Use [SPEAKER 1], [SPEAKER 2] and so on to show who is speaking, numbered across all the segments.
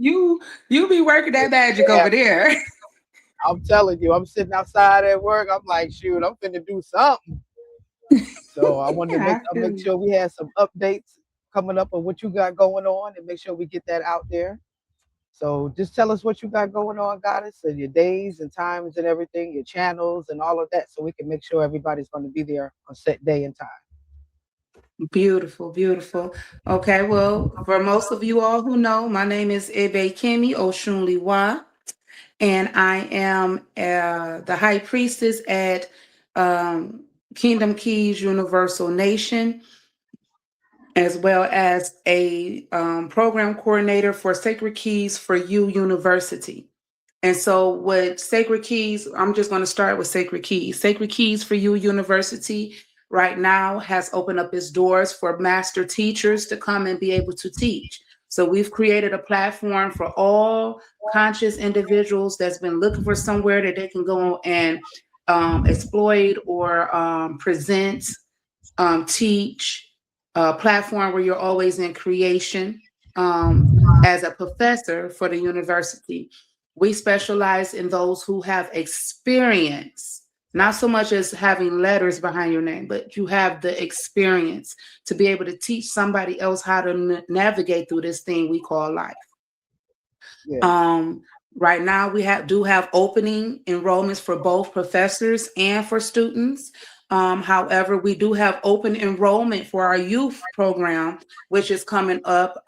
[SPEAKER 1] you be working that magic
[SPEAKER 2] Yeah,
[SPEAKER 1] over there.
[SPEAKER 2] I'm telling you, I'm sitting outside at work. I'm like, shoot, I'm finna do something. So I wanted to
[SPEAKER 1] I feel
[SPEAKER 2] make
[SPEAKER 1] you.
[SPEAKER 2] sure we had some updates coming up of what you got going on and make sure we get that out there. So just tell us what you got going on, Goddess, and your days and times and everything, your channels and all of that, so we can make sure everybody's going to be there on set day and time.
[SPEAKER 1] Beautiful, beautiful. Okay, well, for most of you all who know, my name is Ebe Kimmie Oshunliwa, and I am the high priestess at um, Kingdom Keys Universal Nation, as well as a program coordinator for Sacred Keys for You University. And so, with Sacred Keys, I'm just going to start with Sacred Keys. Sacred Keys for You University right now has opened up its doors for master teachers to come and be able to teach. So, we've created a platform for all conscious individuals that's been looking for somewhere that they can go and exploit or present, teach, a platform where you're always in creation. As a professor for the university, we specialize in those who have experience, not so much as having letters behind your name, but you have the experience to be able to teach somebody else how to navigate through this thing we call life.
[SPEAKER 2] Yes.
[SPEAKER 1] Um, right now, we do have opening enrollments for both professors and for students. However, we do have open enrollment for our youth program, which is coming up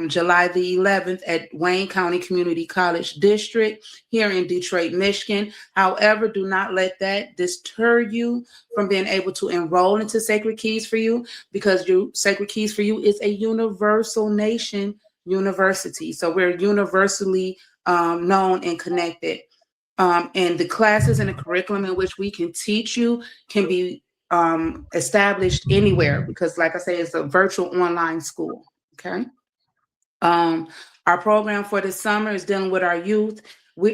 [SPEAKER 1] July the 11th at Wayne County Community College District here in Detroit, Michigan. However, do not let that deter you from being able to enroll into Sacred Keys for You, because Sacred Keys for You is a universal nation university. So we're universally known and connected. And the classes and the curriculum in which we can teach you can be established anywhere because, like I say, it's a virtual online school. Okay. Um, our program for this summer is dealing with our youth.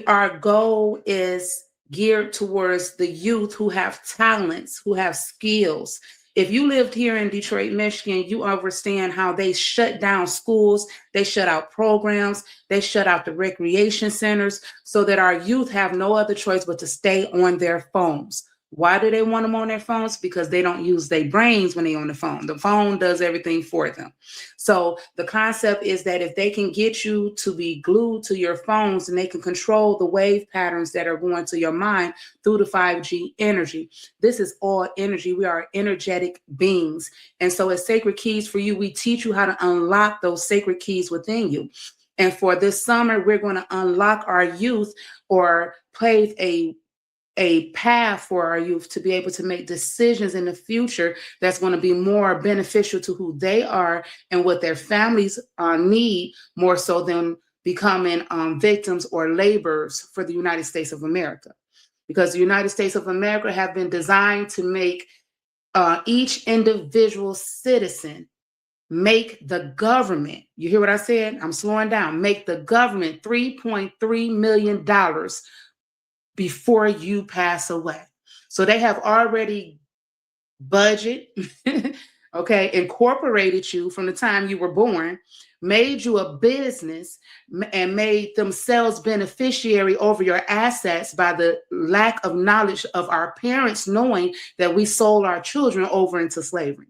[SPEAKER 1] Our goal is geared towards the youth who have talents, who have skills. If you lived here in Detroit, Michigan, you understand how they shut down schools, they shut out programs, they shut out the recreation centers so that our youth have no other choice but to stay on their phones. Why do they want them on their phones? Because they don't use their brains when they're on the phone. The phone does everything for them. So the concept is that if they can get you to be glued to your phones and they can control the wave patterns that are going to your mind through the 5G energy. This is all energy. We are energetic beings. And so as Sacred Keys for You, we teach you how to unlock those sacred keys within you. And for this summer, we're going to unlock our youth or pave a path for our youth to be able to make decisions in the future that's going to be more beneficial to who they are and what their families need, more so than becoming victims or laborers for the United States of America. Because the United States of America have been designed to make each individual citizen make the government, you hear what I said? I'm slowing down, make the government $3.3 million before you pass away. So they have already budget, okay, incorporated you from the time you were born, made you a business, and made themselves beneficiary over your assets by the lack of knowledge of our parents knowing that we sold our children over into slavery.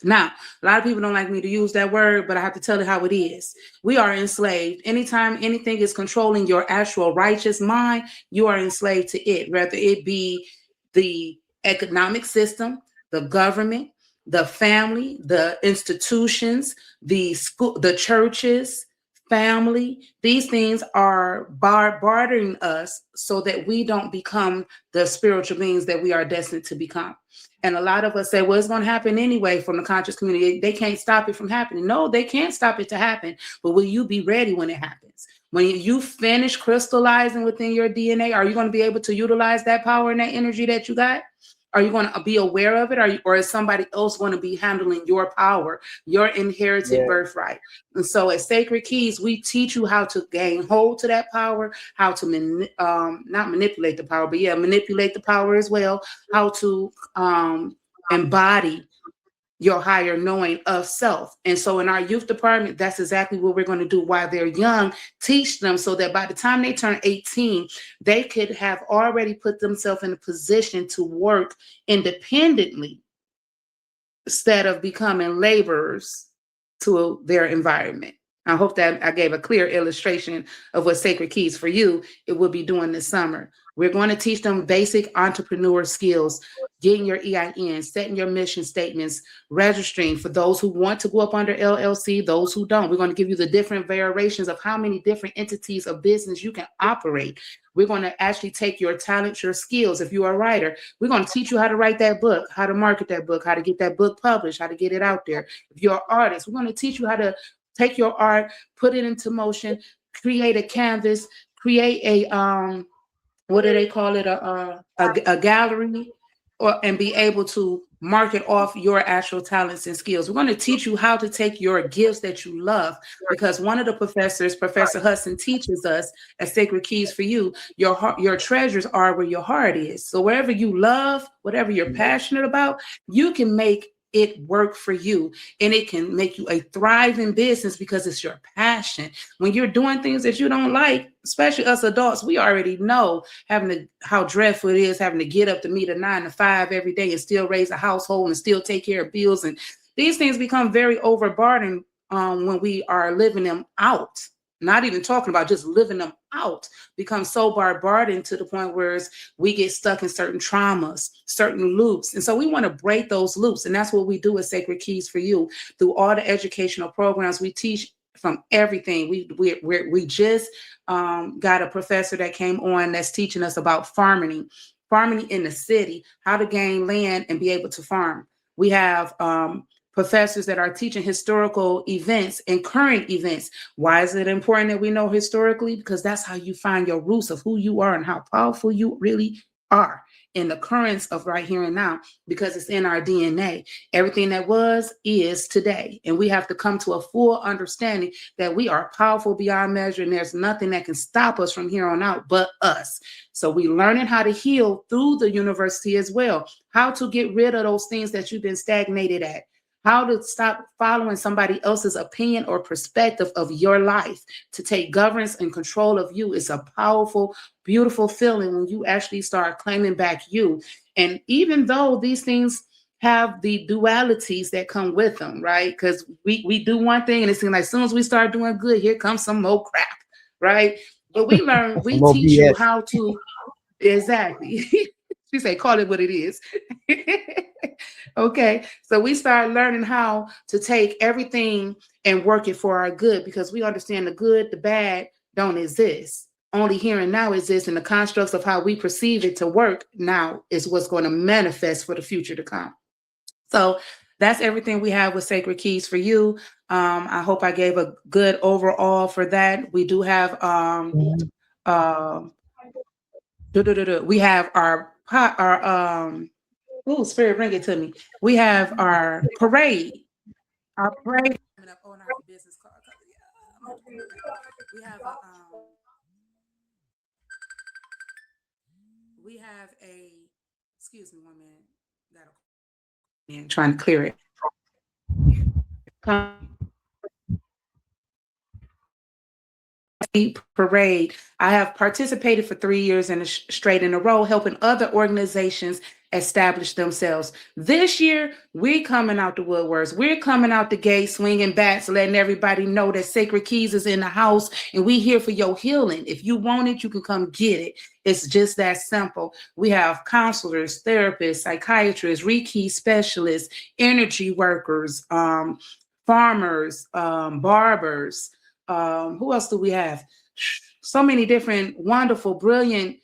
[SPEAKER 1] Now, a lot of people don't like me to use that word, but I have to tell it how it is. We are enslaved. Anytime anything is controlling your actual righteous mind, you are enslaved to it, whether it be the economic system, the government, the family, the institutions, the school, the churches, family. These things are bartering us so that we don't become the spiritual beings that we are destined to become. And a lot of us say, well, it's going to happen anyway from the conscious community. They can't stop it from happening. No, they can't stop it to happen. But will you be ready when it happens? When you finish crystallizing within your DNA, are you going to be able to utilize that power and that energy that you got? Are you going to be aware of it? Or is somebody else going to be handling your power, your inherited
[SPEAKER 2] Yeah.
[SPEAKER 1] birthright? And so at Sacred Keys, we teach you how to gain hold to that power, how to not manipulate the power, but yeah, manipulate the power as well, how to embody your higher knowing of self. And so in our youth department, that's exactly what we're going to do while they're young, teach them so that by the time they turn 18, they could have already put themselves in a position to work independently instead of becoming laborers to their environment. I hope that I gave a clear illustration of what Sacred Keys for You it will be doing this summer. We're going to teach them basic entrepreneur skills, getting your EIN, setting your mission statements, registering for those who want to go up under LLC, those who don't. We're going to give you the different variations of how many different entities of business you can operate. We're going to actually take your talents, your skills. If you're a writer, we're going to teach you how to write that book, how to market that book, how to get that book published, how to get it out there. If you're an artist, we're going to teach you how to take your art, put it into motion, create a canvas, create a what do they call it? A gallery, and be able to market off your actual talents and skills. We're going to teach you how to take your gifts that you love, because one of the professors, Professor Hudson, teaches us at Sacred Keys for You, your treasures are where your heart is. So wherever you love, whatever you're passionate about, you can make it work for you, and it can make you a thriving business because it's your passion. When you're doing things that you don't like, especially us adults, we already know how dreadful it is having to get up to meet a 9 to 5 every day and still raise a household and still take care of bills. And these things become very overburdened when we are living them out. Not even talking about just living them out, become so bombarded to the point where we get stuck in certain traumas, certain loops. And so we want to break those loops. And that's what we do at Sacred Keys for You. Through all the educational programs, we teach from everything. We just got a professor that came on that's teaching us about farming in the city, how to gain land and be able to farm. We have professors that are teaching historical events and current events. Why is it important that we know historically? Because that's how you find your roots of who you are and how powerful you really are in the currents of right here and now, because it's in our DNA. Everything that was is today. And we have to come to a full understanding that we are powerful beyond measure, and there's nothing that can stop us from here on out but us. So we learning how to heal through the university as well, how to get rid of those things that you've been stagnated at, how to stop following somebody else's opinion or perspective of your life, to take governance and control of you. It's a powerful, beautiful feeling when you actually start claiming back you. And even though these things have the dualities that come with them, right? Because we do one thing and it seems like as soon as we start doing good, here comes some more crap, right? But we learn, we teach you how to, exactly. She say, call it what it is. Okay, so we start learning how to take everything and work it for our good, because we understand the good, the bad don't exist. Only here and now exists, and the constructs of how we perceive it to work now is what's going to manifest for the future to come. So that's everything we have with Sacred Keys for You. I hope I gave a good overall for that. We do have we have our Spirit, bring it to me. We have our parade. Our parade coming up on our business card. We have a excuse me 1 minute. And trying to clear it. Parade. I have participated for 3 years straight in a row, helping other organizations establish themselves. This year, we're coming out the woodworks. We're coming out the gate, swinging bats, letting everybody know that Sacred Keys is in the house, and we here for your healing. If you want it, you can come get it. It's just that simple. We have counselors, therapists, psychiatrists, Reiki specialists, energy workers, farmers, barbers. Who else do we have? So many different wonderful, brilliant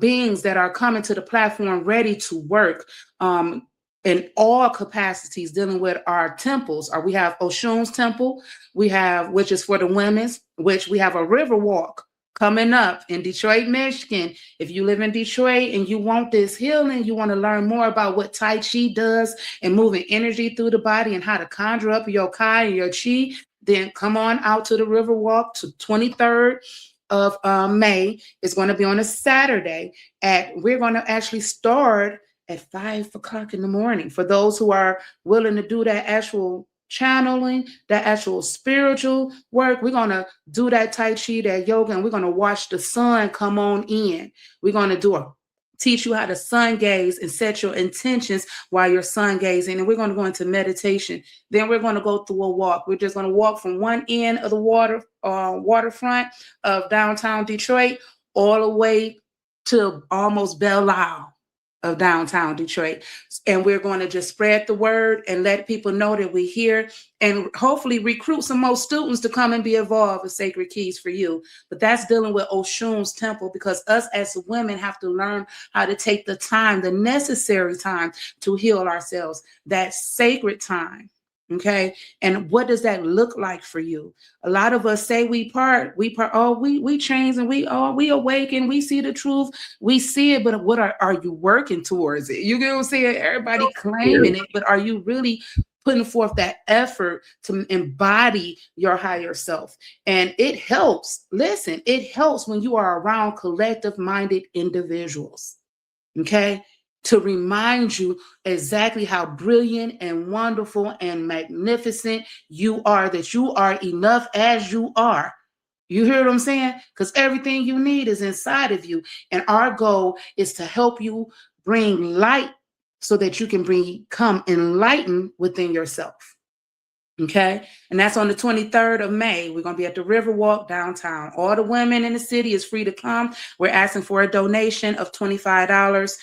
[SPEAKER 1] beings that are coming to the platform ready to work in all capacities, dealing with our temples. We have Oshun's temple, which is for the women's, which we have a river walk coming up in Detroit, Michigan. If you live in Detroit and you want this healing, you want to learn more about what Tai Chi does and moving energy through the body and how to conjure up your Kai and your Chi, then come on out to the river walk to 23rd of May. It's going to be on a Saturday we're going to actually start at 5 o'clock in the morning. For those who are willing to do that actual channeling, that actual spiritual work, we're going to do that Tai Chi, that yoga, and we're going to watch the sun come on in. We're going to teach you how to sun gaze and set your intentions while you're sun gazing. And we're going to go into meditation. Then we're going to go through a walk. We're just going to walk from one end of the waterfront of downtown Detroit all the way to almost Belle Isle of downtown Detroit. And we're going to just spread the word and let people know that we're here, and hopefully recruit some more students to come and be involved with Sacred Keys for You. But that's dealing with Oshun's temple, because us as women have to learn how to take the time, the necessary time to heal ourselves, that sacred time. Okay. And what does that look like for you? A lot of us say we change, and we awaken, we see the truth, we see it, but what are you working towards it? You get what I'm saying? Everybody claiming it, but are you really putting forth that effort to embody your higher self? And it helps. Listen, it helps when you are around collective-minded individuals. Okay? To remind you exactly how brilliant and wonderful and magnificent you are, that you are enough as you are. You hear what I'm saying? Because everything you need is inside of you. And our goal is to help you bring light so that you can become enlightened within yourself. Okay. And that's on the 23rd of May. We're going to be at the Riverwalk downtown. All the women in the city is free to come. We're asking for a donation of $25.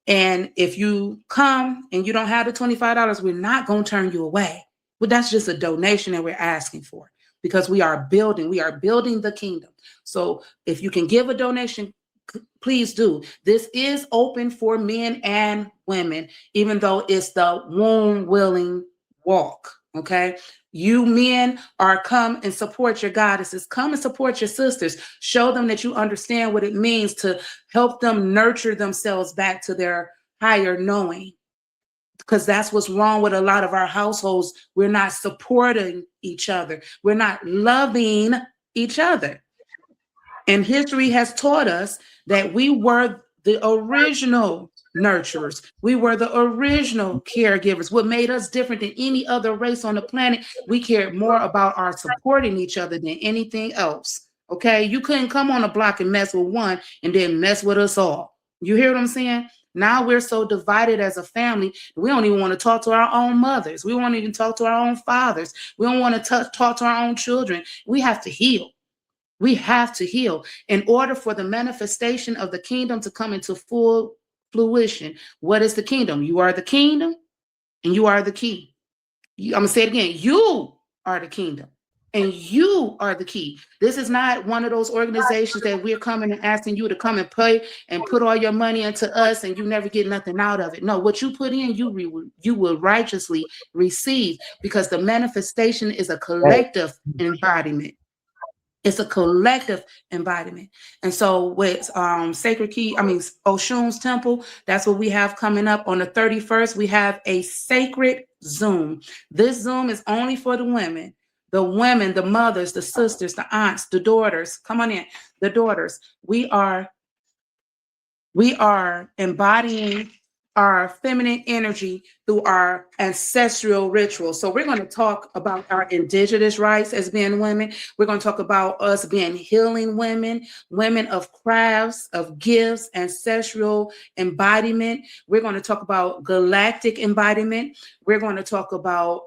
[SPEAKER 1] And if you come and you don't have the $25, we're not going to turn you away. But that's just a donation that we're asking for, because we are building the kingdom. So if you can give a donation, please do. This is open for men and women, even though it's the womb willing walk. Okay. You men are come and support your goddesses. Come and support your sisters. Show them that you understand what it means to help them nurture themselves back to their higher knowing. Because that's what's wrong with a lot of our households. We're not supporting each other. We're not loving each other. And history has taught us that we were the original nurturers. We were the original caregivers. What made us different than any other race on the planet, we cared more about our supporting each other than anything else. Okay? You couldn't come on a block and mess with one and then mess with us all. You hear what I'm saying? Now we're so divided as a family, we don't even want to talk to our own mothers. We won't even talk to our own fathers. We don't want to talk to our own children. We have to heal. We have to heal in order for the manifestation of the kingdom to come into full fruition. What is the kingdom? You are the kingdom, and you are the key. I'm going to say it again. You are the kingdom, and you are the key. This is not one of those organizations that we're coming and asking you to come and pay and put all your money into us and you never get nothing out of it. No, what you put in, you will righteously receive, because the manifestation is a collective embodiment. It's a collective embodiment. And so with Oshun's temple, that's what we have coming up on the 31st. We have a sacred Zoom. This Zoom is only for the women, the mothers, the sisters, the aunts, the daughters. Come on in, the daughters. We are embodying our feminine energy through our ancestral rituals. So we're going to talk about our indigenous rights as being women. We're going to talk about us being healing women, women of crafts, of gifts, ancestral embodiment. We're going to talk about galactic embodiment. We're going to talk about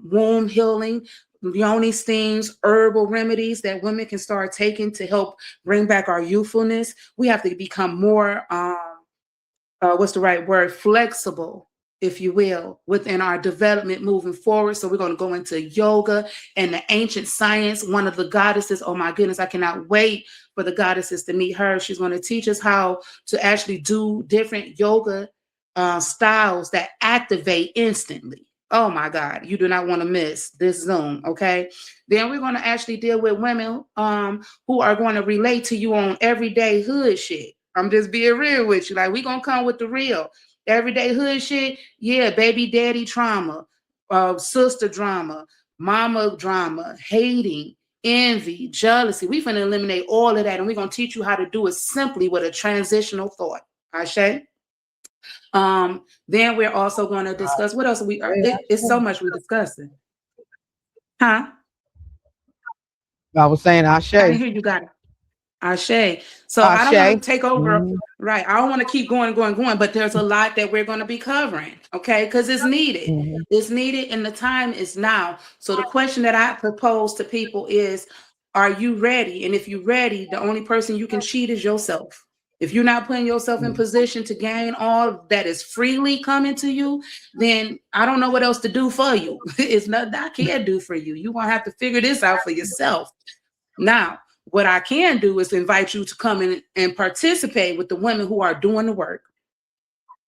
[SPEAKER 1] womb healing, yoni steams, herbal remedies that women can start taking to help bring back our youthfulness. We have to become more flexible, if you will, within our development moving forward. So we're going to go into yoga and the ancient science. One of the goddesses, oh my goodness, I cannot wait for the goddesses to meet her. She's going to teach us how to actually do different yoga styles that activate instantly. Oh my God, you do not want to miss this Zoom, okay? Then we're going to actually deal with women who are going to relate to you on everyday hood shit. I'm just being real with you. Like, we going to come with the real everyday hood shit. Yeah, baby daddy trauma, sister drama, mama drama, hating, envy, jealousy. We finna eliminate all of that, and we're going to teach you how to do it simply with a transitional thought. Ashe? Then we're also going to discuss what else we are.
[SPEAKER 2] Yeah,
[SPEAKER 1] It's so much we're discussing. Huh?
[SPEAKER 2] I was saying Ashe.
[SPEAKER 1] I didn't hear you got it. Ashe. So I don't want
[SPEAKER 2] Ashe.
[SPEAKER 1] to take over. Right. I don't want to keep going, but there's a lot that we're going to be covering. Okay. Because it's needed.
[SPEAKER 2] Mhm.
[SPEAKER 1] It's needed and the time is now. So the question that I propose to people is, are you ready? And if you're ready, the only person you can cheat is yourself. If you're not putting yourself in position to gain all that is freely coming to you, then I don't know what else to do for you. It's nothing I can do for you. You're going to have to figure this out for yourself. Now, what I can do is invite you to come in and participate with the women who are doing the work.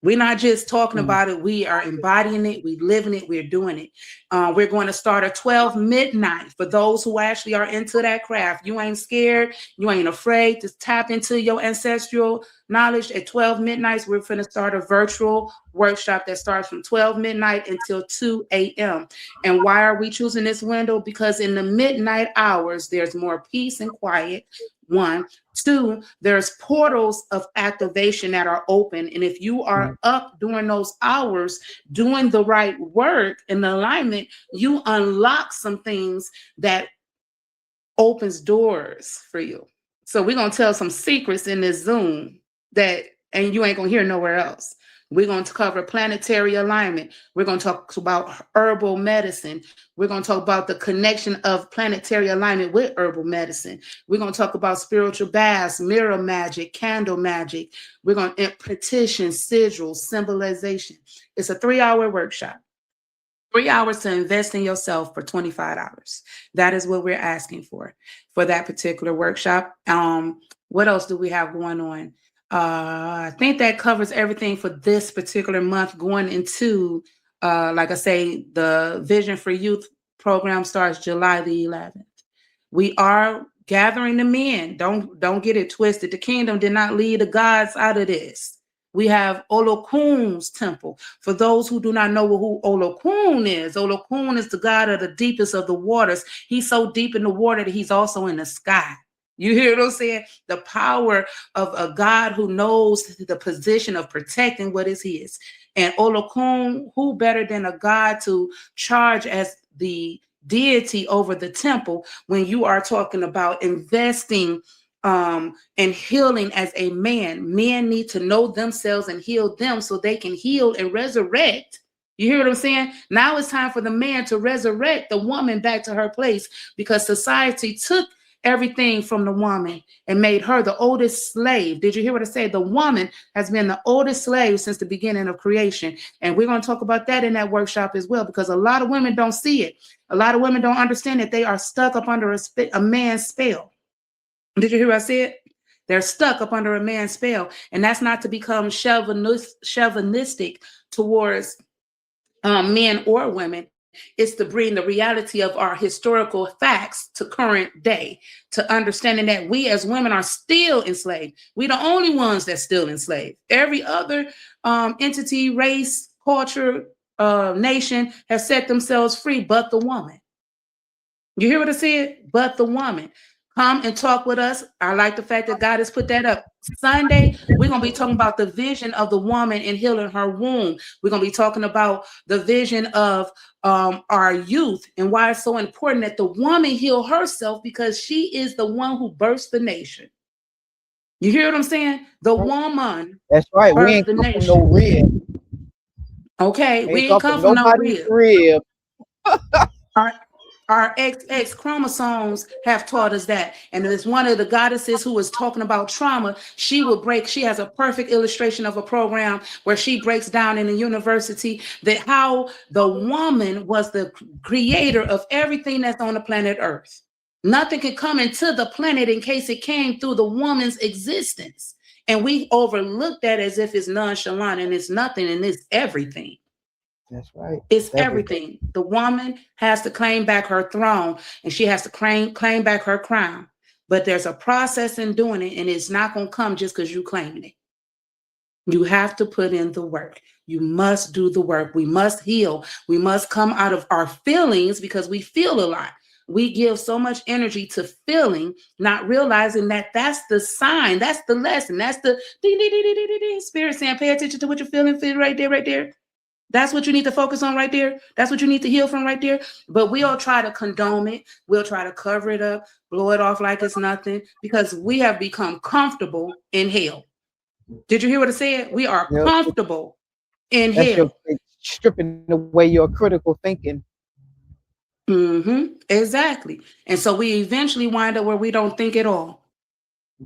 [SPEAKER 1] We're not just talking about it. We are embodying it. We're living it. We're doing it. We're going to start at 12 midnight for those who actually are into that craft. You ain't scared. You ain't afraid to tap into your ancestral knowledge. At 12 midnight, we're going to start a virtual workshop that starts from 12 midnight until 2 a.m. And why are we choosing this window? Because in the midnight hours, there's more peace and quiet. 1, 2, there's portals of activation that are open. And if you are up during those hours, doing the right work in the alignment, you unlock some things that opens doors for you. So we're going to tell some secrets in this Zoom that, and you ain't going to hear nowhere else. We're going to cover planetary alignment. We're going to talk about herbal medicine. We're going to talk about the connection of planetary alignment with herbal medicine. We're going to talk about spiritual baths, mirror magic, candle magic. We're going to petition, sigils, symbolization. It's a 3-hour workshop. 3 hours to invest in yourself for $25. That is what we're asking for that particular workshop. What else do we have going on? I think that covers everything for this particular month going into, like I say, the Vision for Youth program starts July the 11th. We are gathering the men. Don't get it twisted. The kingdom did not lead the gods out of this. We have Olokun's temple. For those who do not know who Olokun is the god of the deepest of the waters. He's so deep in the water that he's also in the sky. You hear what I'm saying? The power of a God who knows the position of protecting what is his. And Olokun, who better than a God to charge as the deity over the temple when you are talking about investing and healing as a man. Men need to know themselves and heal them so they can heal and resurrect. You hear what I'm saying? Now it's time for the man to resurrect the woman back to her place, because society took everything from the woman and made her the oldest slave. Did you hear what I said? The woman has been the oldest slave since the beginning of creation. And we're going to talk about that in that workshop as well, because a lot of women don't see it. A lot of women don't understand that they are stuck up under a man's spell. Did you hear what I said? They're stuck up under a man's spell. And that's not to become chauvinistic towards men or women. It's to bring the reality of our historical facts to current day, to understanding that we as women are still enslaved. We're the only ones that's still enslaved. Every other entity, race, culture, nation has set themselves free, but the woman. You hear what I said? But the woman. Come and talk with us. I like the fact that God has put that up. Sunday, we're going to be talking about the vision of the woman and healing her womb. We're going to be talking about the vision of our youth and why it's so important that the woman heal herself, because she is the one who births the nation. You hear what I'm saying? The woman.
[SPEAKER 2] That's right. We ain't come from no rib.
[SPEAKER 1] Okay, we ain't come from no rib. Our XX chromosomes have taught us that. And it's one of the goddesses who was talking about trauma. She has a perfect illustration of a program where she breaks down in the university that how the woman was the creator of everything that's on the planet Earth. Nothing can come into the planet in case it came through the woman's existence. And we overlook that as if it's nonchalant, and it's nothing, and it's everything.
[SPEAKER 2] That's right.
[SPEAKER 1] It's everything. The woman has to claim back her throne, and she has to claim back her crown. But there's a process in doing it, and it's not going to come just because you claiming it. You have to put in the work. You must do the work. We must heal. We must come out of our feelings, because we feel a lot. we give so much energy to feeling, not realizing that that's the sign, that's the lesson, that's the ding, ding, ding, ding, ding, ding, spirit saying, pay attention to what you're feeling, feel right there, right there. That's what you need to focus on right there. That's what you need to heal from right there. But we all try to condone it. We'll try to cover it up, blow it off like it's nothing, because we have become comfortable in hell. Did you hear what I said? We are
[SPEAKER 2] Yep.
[SPEAKER 1] comfortable in
[SPEAKER 2] That's
[SPEAKER 1] hell.
[SPEAKER 2] stripping away your critical thinking.
[SPEAKER 1] Exactly. And so we eventually wind up where we don't think at all.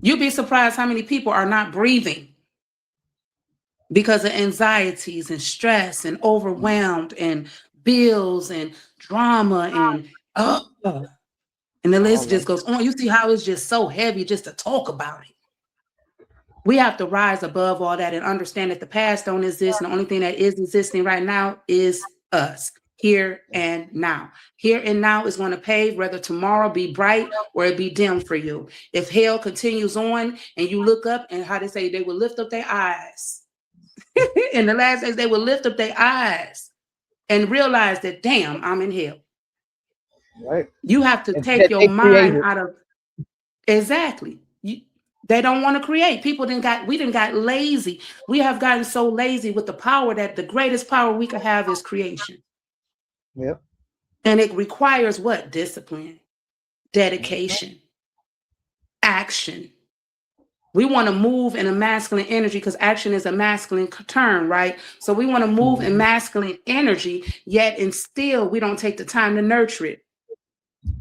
[SPEAKER 1] You'd be surprised how many people are not breathing because of anxieties and stress and overwhelmed and bills and drama and and the list just goes on. You see how it's just so heavy just to talk about it. We have to rise above all that and understand that the past don't exist, and the only thing that is existing right now is us, here and now. Here and now is going to pave, whether tomorrow be bright or it be dim for you. If hell continues on and you look up, and how they say they will lift up their eyes. In the last days, they will lift up their eyes and realize that, damn, I'm in hell.
[SPEAKER 2] Right.
[SPEAKER 1] You have to take your mind out of, exactly. They don't want to create. We didn't got lazy. We have gotten so lazy with the power that the greatest power we could have is creation.
[SPEAKER 2] Yep.
[SPEAKER 1] And it requires what? Discipline, dedication, action. We want to move in a masculine energy because action is a masculine term, right? So we want to move in masculine energy, yet and still we don't take the time to nurture it.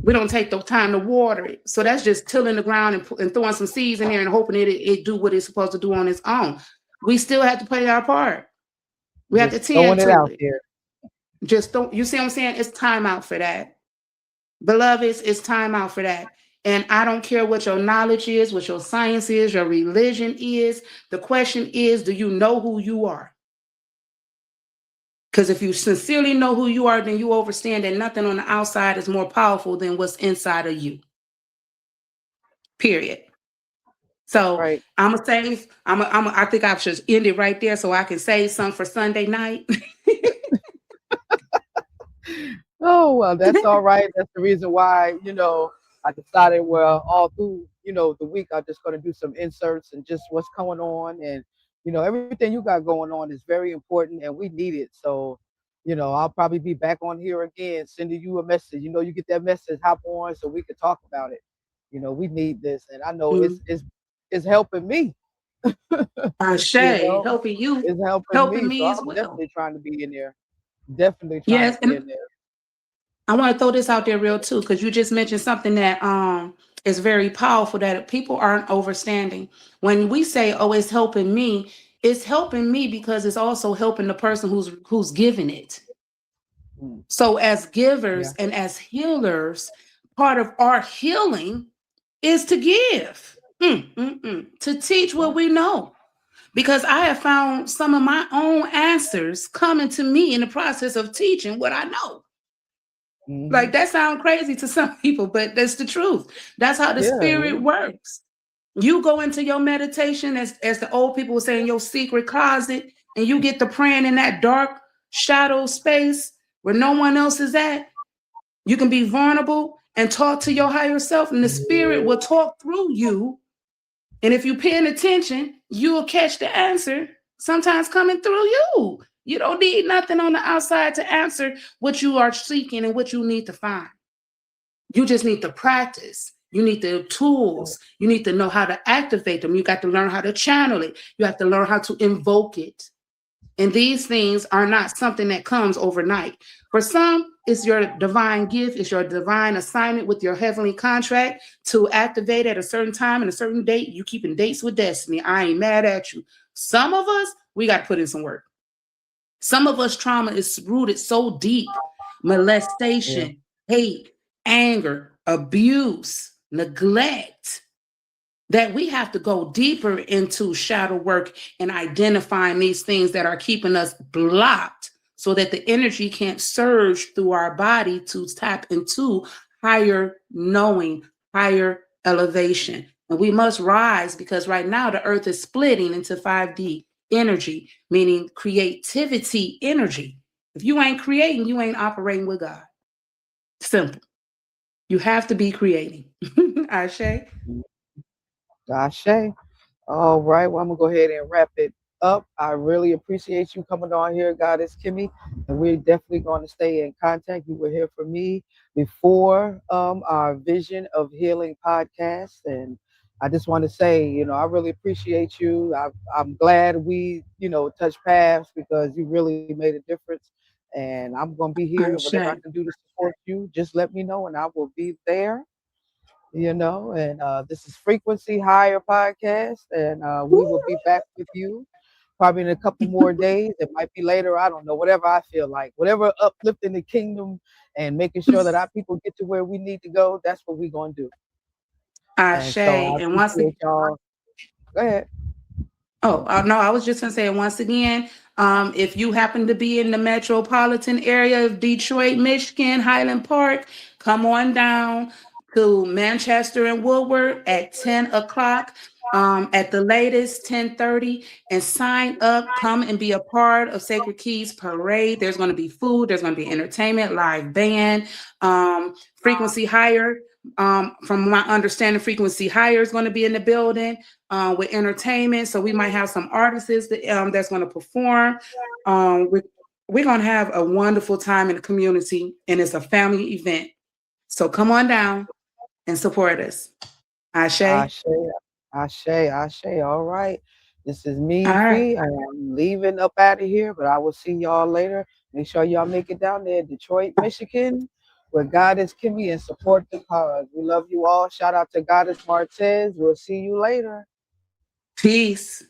[SPEAKER 1] We don't take the time to water it. So that's just tilling the ground and throwing some seeds in there and hoping it do what it's supposed to do on its own. We still have to play our part. We have to tend to it. There. Just don't, you see what I'm saying? It's time out for that. Beloveds, it's time out for that. And I don't care what your knowledge is, what your science is, your religion is. The question is, do you know who you are? Because if you sincerely know who you are, then you understand that nothing on the outside is more powerful than what's inside of you. Period. So right. I think I should end it right there so I can save some for Sunday night.
[SPEAKER 2] Oh, well, that's all right. That's the reason why, I decided, all through, the week, I'm just going to do some inserts and just what's going on. And, everything you got going on is very important and we need it. So, I'll probably be back on here again, sending you a message. You get that message, hop on so we can talk about it. We need this. And I know it's helping me.
[SPEAKER 1] Helping you.
[SPEAKER 2] It's helping me so as well. Definitely trying to be in there. Definitely trying to be in there.
[SPEAKER 1] I want to throw this out there real too, because you just mentioned something that is very powerful that people aren't understanding. When we say, oh, it's helping me because it's also helping the person who's giving it. So as givers and as healers, part of our healing is to give, to teach what we know. Because I have found some of my own answers coming to me in the process of teaching what I know. Like that sounds crazy to some people, but that's the truth. That's how the spirit works. You go into your meditation, as the old people were saying, your secret closet, and you get to praying in that dark shadow space where no one else is at. You can be vulnerable and talk to your higher self, and the spirit will talk through you. And if you're paying attention, you will catch the answer sometimes coming through you. You don't need nothing on the outside to answer what you are seeking and what you need to find. You just need to practice. You need the tools. You need to know how to activate them. You got to learn how to channel it. You have to learn how to invoke it. And these things are not something that comes overnight. For some, it's your divine gift. It's your divine assignment with your heavenly contract to activate at a certain time and a certain date. You keeping dates with destiny. I ain't mad at you. Some of us, we got to put in some work. Some of us trauma is rooted so deep. Molestation, hate, anger, abuse, neglect, that we have to go deeper into shadow work and identifying these things that are keeping us blocked so that the energy can't surge through our body to tap into higher knowing, higher elevation. And we must rise because right now the earth is splitting into 5D energy, meaning creativity energy. If you ain't creating, you ain't operating with God. Simple. You have to be creating. Ashe.
[SPEAKER 2] Ashe. All right. Well, I'm gonna go ahead and wrap it up. I really appreciate you coming on here, Goddess Kimmie, and we're definitely going to stay in contact. You were here for me before our Vision of Healing podcast, and I just want to say, I really appreciate you. I'm glad we, touched paths because you really made a difference. And I'm gonna be here. Whatever I
[SPEAKER 1] Ashe.
[SPEAKER 2] can do to support you, just let me know, and I will be there. And this is Frequency Higher Podcast, and we will be back with you probably in a couple more days. It might be later, I don't know, whatever I feel like, whatever uplifting the kingdom and making sure that our people get to where we need to go, that's what we're going to do. And
[SPEAKER 1] Ashe.
[SPEAKER 2] so I
[SPEAKER 1] And once
[SPEAKER 2] appreciate
[SPEAKER 1] again,
[SPEAKER 2] y'all. Go ahead.
[SPEAKER 1] oh, no, I was just going to say once again, if you happen to be in the metropolitan area of Detroit, Michigan, Highland Park, come on down to Manchester and Woodward at 10 o'clock. At the latest 10:30, and sign up, come and be a part of Sacred Keys Parade. There's going to be food, there's going to be entertainment, live band, Frequency Higher. From my understanding, Frequency Higher is going to be in the building with entertainment. So we might have some artists that's going to perform. We're going to have a wonderful time in the community, and it's a family event. So come on down and support us. Ashe.
[SPEAKER 2] Ashe, Ashe, Ashe. All right. This is me,
[SPEAKER 1] All right.
[SPEAKER 2] Fee. I'm leaving up out of here, but I will see y'all later. Make sure y'all make it down there, Detroit, Michigan, where Goddess Kimmie, and support the cause. We love you all. Shout out to Goddess Martez. We'll see you later.
[SPEAKER 1] Peace.